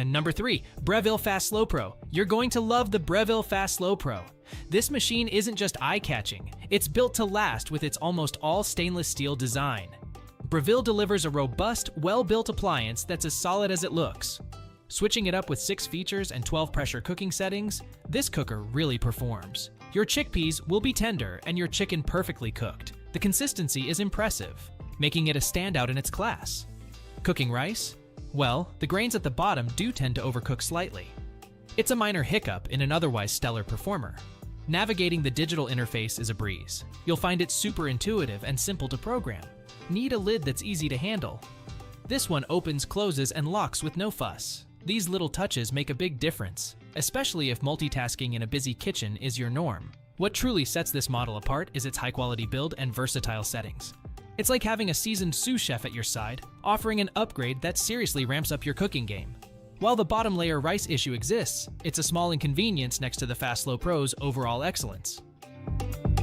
And number 3, Breville Fast Slow Pro. You're going to love the Breville Fast Slow Pro. This machine isn't just eye-catching, it's built to last with its almost all stainless steel design. Breville delivers a robust, well-built appliance that's as solid as it looks. Switching it up with 6 features and 12 pressure cooking settings, this cooker really performs. Your chickpeas will be tender and your chicken perfectly cooked. The consistency is impressive, making it a standout in its class. Cooking rice? Well, the grains at the bottom do tend to overcook slightly. It's a minor hiccup in an otherwise stellar performer. Navigating the digital interface is a breeze. You'll find it super intuitive and simple to program. Need a lid that's easy to handle? This one opens, closes, and locks with no fuss. These little touches make a big difference, especially if multitasking in a busy kitchen is your norm. What truly sets this model apart is its high-quality build and versatile settings. It's like having a seasoned sous chef at your side, offering an upgrade that seriously ramps up your cooking game. While the bottom layer rice issue exists, it's a small inconvenience next to the Fast Slow Pro's overall excellence.